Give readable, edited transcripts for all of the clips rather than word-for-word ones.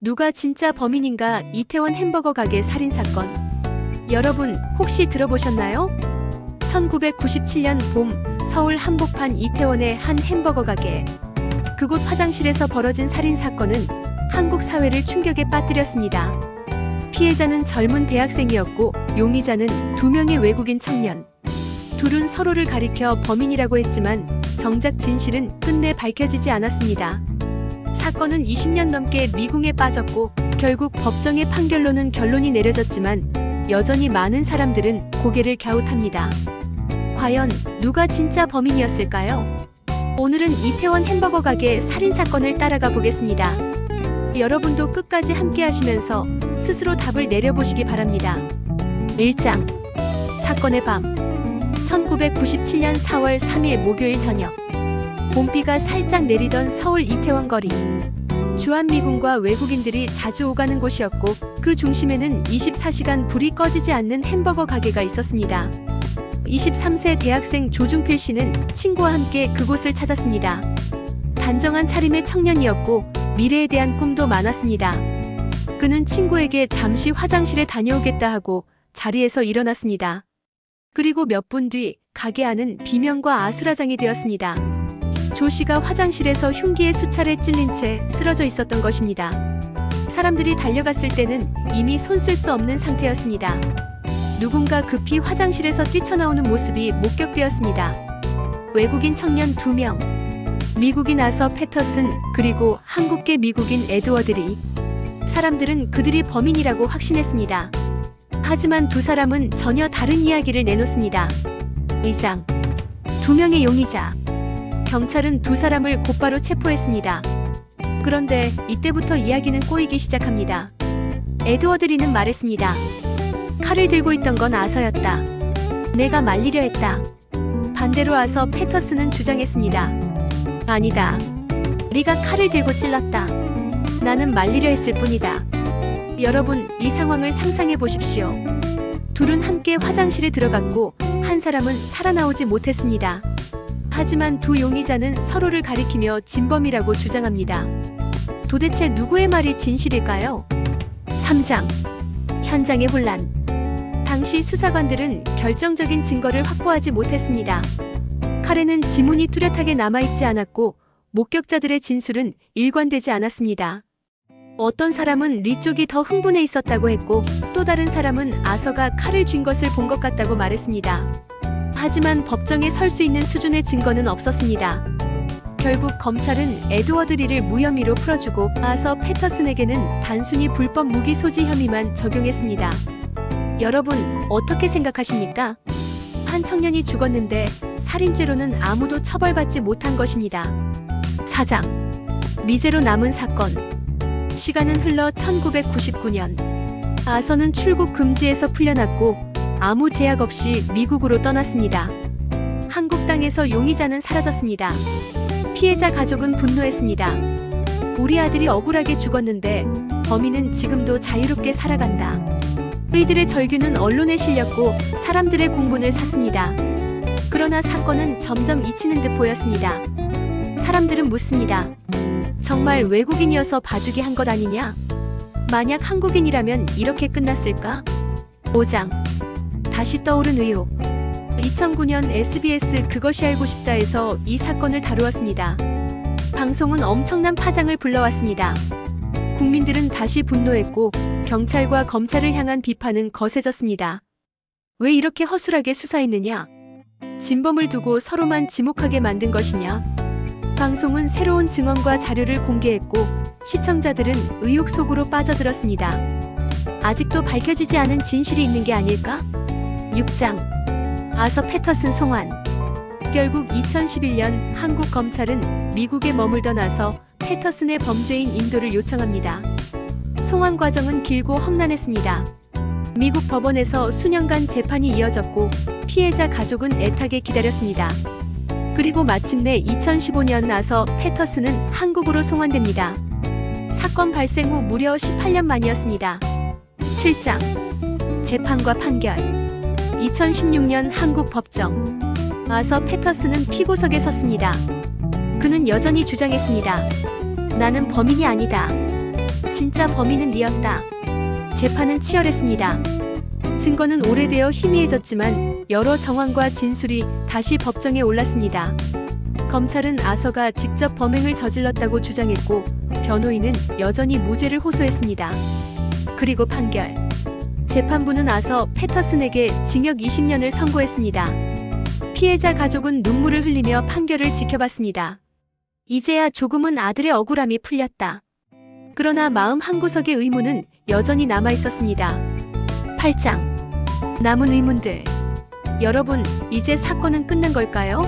누가 진짜 범인인가? 이태원 햄버거 가게 살인사건. 여러분 혹시 들어보셨나요? 1997년 봄 서울 한복판 이태원의 한 햄버거 가게. 그곳 화장실에서 벌어진 살인사건은 한국 사회를 충격에 빠뜨렸습니다. 피해자는 젊은 대학생이었고 용의자는 두 명의 외국인 청년. 둘은 서로를 가리켜 범인이라고 했지만 정작 진실은 끝내 밝혀지지 않았습니다. 사건은 20년 넘게 미궁에 빠졌고 결국 법정의 판결로는 결론이 내려졌지만 여전히 많은 사람들은 고개를 갸웃합니다. 과연 누가 진짜 범인이었을까요? 오늘은 이태원 햄버거 가게 살인사건을 따라가 보겠습니다. 여러분도 끝까지 함께 하시면서 스스로 답을 내려보시기 바랍니다. 1장. 사건의 밤. 1997년 4월 3일 목요일 저녁. 봄비가 살짝 내리던 서울 이태원 거리. 주한미군과 외국인들이 자주 오가는 곳이었고 그 중심에는 24시간 불이 꺼지지 않는 햄버거 가게가 있었습니다. 23세 대학생 조중필 씨는 친구와 함께 그곳을 찾았습니다. 단정한 차림의 청년이었고 미래에 대한 꿈도 많았습니다. 그는 친구에게 잠시 화장실에 다녀오겠다 하고 자리에서 일어났습니다. 그리고 몇 분 뒤 가게 안은 비명과 아수라장이 되었습니다. 조 씨가 화장실에서 흉기에 수차례 찔린 채 쓰러져 있었던 것입니다. 사람들이 달려갔을 때는 이미 손 쓸 수 없는 상태였습니다. 누군가 급히 화장실에서 뛰쳐나오는 모습이 목격되었습니다. 외국인 청년 2명, 미국인 아서 패터슨, 그리고 한국계 미국인 에드워드 리. 사람들은 그들이 범인이라고 확신했습니다. 하지만 두 사람은 전혀 다른 이야기를 내놓습니다. 2장. 2명의 용의자. 경찰은 두 사람을 곧바로 체포했습니다. 그런데 이때부터 이야기는 꼬이기 시작합니다. 에드워드 리는 말했습니다. 칼을 들고 있던 건 아서였다. 내가 말리려 했다. 반대로 아서 패터슨은 주장했습니다. 아니다. 리가 칼을 들고 찔렀다. 나는 말리려 했을 뿐이다. 여러분, 이 상황을 상상해 보십시오. 둘은 함께 화장실에 들어갔고 한 사람은 살아나오지 못했습니다. 하지만 두 용의자는 서로를 가리키며 진범이라고 주장합니다. 도대체 누구의 말이 진실일까요? 3장. 현장의 혼란. 당시 수사관들은 결정적인 증거를 확보하지 못했습니다. 칼에는 지문이 뚜렷하게 남아있지 않았고 목격자들의 진술은 일관되지 않았습니다. 어떤 사람은 리 쪽이 더 흥분해 있었다고 했고 또 다른 사람은 아서가 칼을 쥔 것을 본 것 같다고 말했습니다. 하지만 법정에 설 수 있는 수준의 증거는 없었습니다. 결국 검찰은 에드워드 리를 무혐의로 풀어주고 아서 패터슨에게는 단순히 불법 무기 소지 혐의만 적용했습니다. 여러분, 어떻게 생각하십니까? 한 청년이 죽었는데 살인죄로는 아무도 처벌받지 못한 것입니다. 4장. 미제로 남은 사건. 시간은 흘러 1999년. 아서는 출국 금지에서 풀려났고 아무 제약 없이 미국으로 떠났습니다. 한국 땅에서 용의자는 사라졌습니다. 피해자 가족은 분노했습니다. 우리 아들이 억울하게 죽었는데 범인은 지금도 자유롭게 살아간다. 이들의 절규는 언론에 실렸고 사람들의 공분을 샀습니다. 그러나 사건은 점점 잊히는 듯 보였습니다. 사람들은 묻습니다. 정말 외국인이어서 봐주기 한 것 아니냐? 만약 한국인이라면 이렇게 끝났을까? 5장. 다시 떠오른 의혹. 2009년 SBS 그것이 알고 싶다에서 이 사건을 다루었습니다. 방송은 엄청난 파장을 불러왔습니다. 국민들은 다시 분노했고 경찰과 검찰을 향한 비판은 거세졌습니다. 왜 이렇게 허술하게 수사했느냐? 진범을 두고 서로만 지목하게 만든 것이냐? 방송은 새로운 증언과 자료를 공개했고 시청자들은 의혹 속으로 빠져들었습니다. 아직도 밝혀지지 않은 진실이 있는 게 아닐까? 6장. 아서 패터슨 송환. 결국 2011년 한국 검찰은 미국에 머물던 아서 패터슨의 범죄인 인도를 요청합니다. 송환 과정은 길고 험난했습니다. 미국 법원에서 수년간 재판이 이어졌고 피해자 가족은 애타게 기다렸습니다. 그리고 마침내 2015년 아서 패터슨은 한국으로 송환됩니다. 사건 발생 후 무려 18년 만이었습니다. 7장. 재판과 판결. 2016년 한국 법정. 아서 패터슨은 피고석에 섰습니다. 그는 여전히 주장했습니다. 나는 범인이 아니다. 진짜 범인은 리였다. 재판은 치열했습니다. 증거는 오래되어 희미해졌지만 여러 정황과 진술이 다시 법정에 올랐습니다. 검찰은 아서가 직접 범행을 저질렀다고 주장했고 변호인은 여전히 무죄를 호소했습니다. 그리고 판결. 재판부는 아서 패터슨에게 징역 20년을 선고했습니다. 피해자 가족은 눈물을 흘리며 판결을 지켜봤습니다. 이제야 조금은 아들의 억울함이 풀렸다. 그러나 마음 한구석의 의문은 여전히 남아 있었습니다. 8장. 남은 의문들. 여러분, 이제 사건은 끝난 걸까요?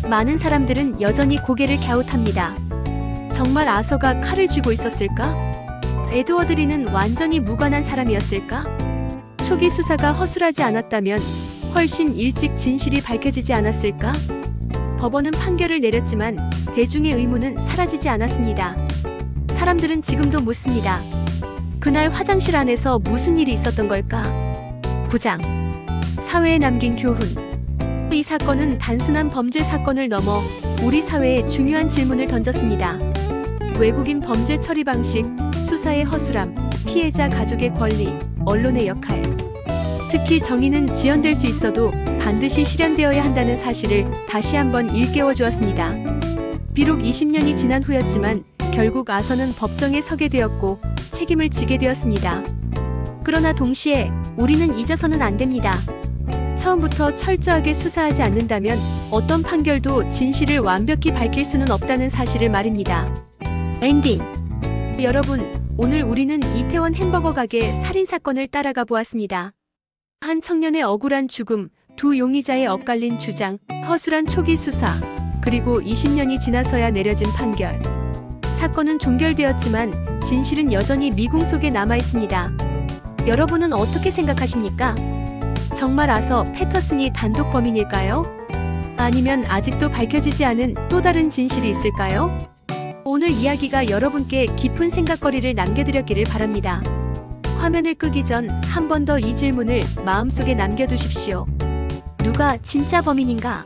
많은 사람들은 여전히 고개를 갸웃합니다. 정말 아서가 칼을 쥐고 있었을까? 에드워드 리는 완전히 무관한 사람이었을까? 초기 수사가 허술하지 않았다면 훨씬 일찍 진실이 밝혀지지 않았을까? 법원은 판결을 내렸지만 대중의 의문은 사라지지 않았습니다. 사람들은 지금도 묻습니다. 그날 화장실 안에서 무슨 일이 있었던 걸까? 9장. 사회에 남긴 교훈. 이 사건은 단순한 범죄 사건을 넘어 우리 사회에 중요한 질문을 던졌습니다. 외국인 범죄 처리 방식, 수사의 허술함, 피해자 가족의 권리, 언론의 역할. 특히 정의는 지연될 수 있어도 반드시 실현되어야 한다는 사실을 다시 한번 일깨워 주었습니다. 비록 20년이 지난 후였지만 결국 아서는 법정에 서게 되었고 책임을 지게 되었습니다. 그러나 동시에 우리는 잊어서는 안 됩니다. 처음부터 철저하게 수사하지 않는다면 어떤 판결도 진실을 완벽히 밝힐 수는 없다는 사실을 말입니다. 엔딩. 여러분, 오늘 우리는 이태원 햄버거 가게 살인사건을 따라가 보았습니다. 한 청년의 억울한 죽음, 두 용의자의 엇갈린 주장, 허술한 초기 수사, 그리고 20년이 지나서야 내려진 판결. 사건은 종결되었지만 진실은 여전히 미궁 속에 남아 있습니다. 여러분은 어떻게 생각하십니까? 정말 아서 패터슨이 단독 범인일까요? 아니면 아직도 밝혀지지 않은 또 다른 진실이 있을까요? 오늘 이야기가 여러분께 깊은 생각거리를 남겨드렸기를 바랍니다. 화면을 끄기 전 한 번 더 이 질문을 마음속에 남겨두십시오. 누가 진짜 범인인가?